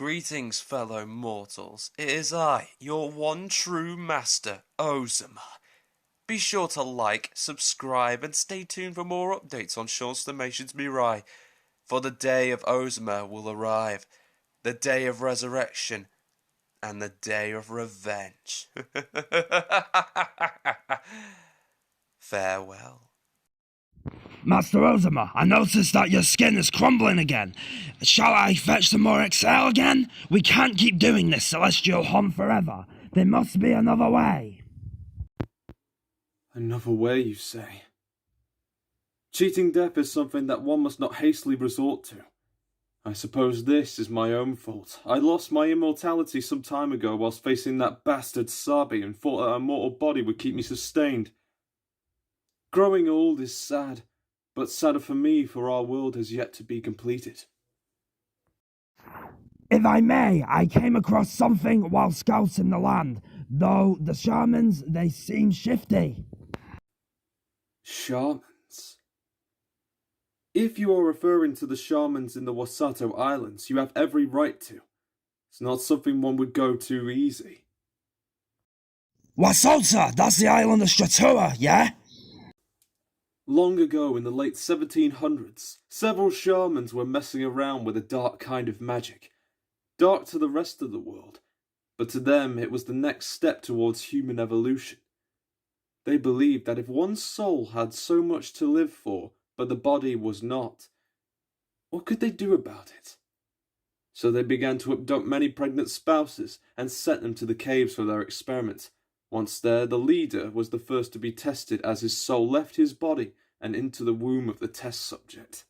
Greetings, fellow mortals. It is I, your one true master, Ozuma. Be sure to like, subscribe, and stay tuned for more updates on Seanstermations MIRAI, for the day of Ozuma will arrive, the day of resurrection, and the day of revenge. Farewell. Master Ozuma, I noticed that your skin is crumbling again. Shall I fetch some more XL again? We can't keep doing this celestial hum forever. There must be another way. Another way, you say? Cheating death is something that one must not hastily resort to. I suppose this is my own fault. I lost my immortality some time ago whilst facing that bastard Sabi and thought that a mortal body would keep me sustained. Growing old is sad, but sadder for me, for our world has yet to be completed. If I may, I came across something while scouting the land, though the shamans, they seem shifty. Shamans? If you are referring to the shamans in the Wasato Islands, you have every right to. It's not something one would go too easy. Wasota, that's the island of Stratua, yeah? Long ago in the late 1700s, several shamans were messing around with a dark kind of magic. Dark to the rest of the world, but to them it was the next step towards human evolution. They believed that if one's soul had so much to live for, but the body was not, what could they do about it? So they began to abduct many pregnant spouses and sent them to the caves for their experiment. Once there, the leader was the first to be tested as his soul left his body and into the womb of the test subject.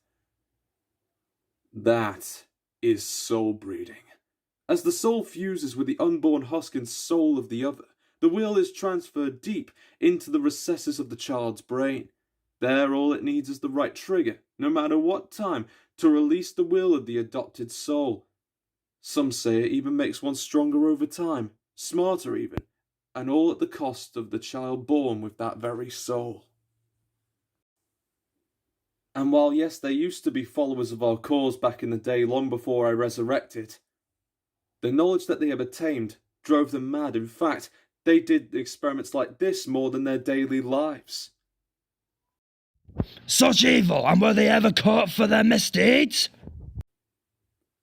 That is soul breeding. As the soul fuses with the unborn husk and soul of the other, the will is transferred deep into the recesses of the child's brain. There, all it needs is the right trigger, no matter what time, to release the will of the adopted soul. Some say it even makes one stronger over time, smarter even, and all at the cost of the child born with that very soul. And while yes, there used to be followers of our cause back in the day long before I resurrected, the knowledge that they have attained drove them mad. In fact, they did experiments like this more than their daily lives. Such evil, and were they ever caught for their misdeeds?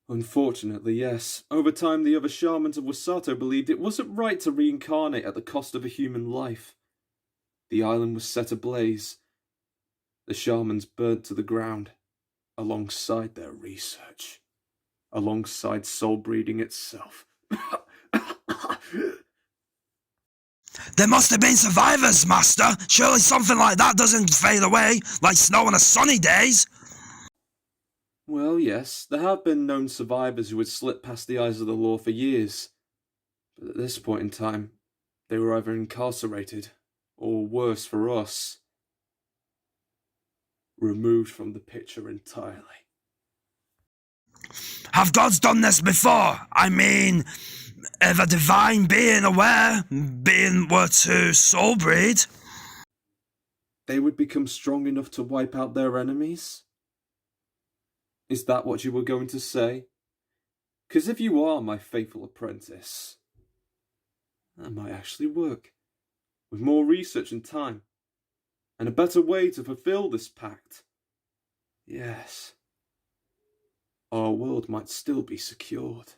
Unfortunately, yes. Over time, the other shamans of Wasato believed it wasn't right to reincarnate at the cost of a human life. The island was set ablaze. The shamans burnt to the ground, alongside their research, alongside soul breeding itself. There must have been survivors, Master. Surely something like that doesn't fade away, like snow on a sunny days. Well, yes, there have been known survivors who had slipped past the eyes of the law for years. But at this point in time, they were either incarcerated, or worse for us, removed from the picture entirely. Have gods done this before? I mean, if a divine being were to soul breed, They would become strong enough to wipe out their enemies? Is that what you were going to say? 'Cause if you are my faithful apprentice, that might actually work. With more research and time, and a better way to fulfill this pact. Yes. Our world might still be secured.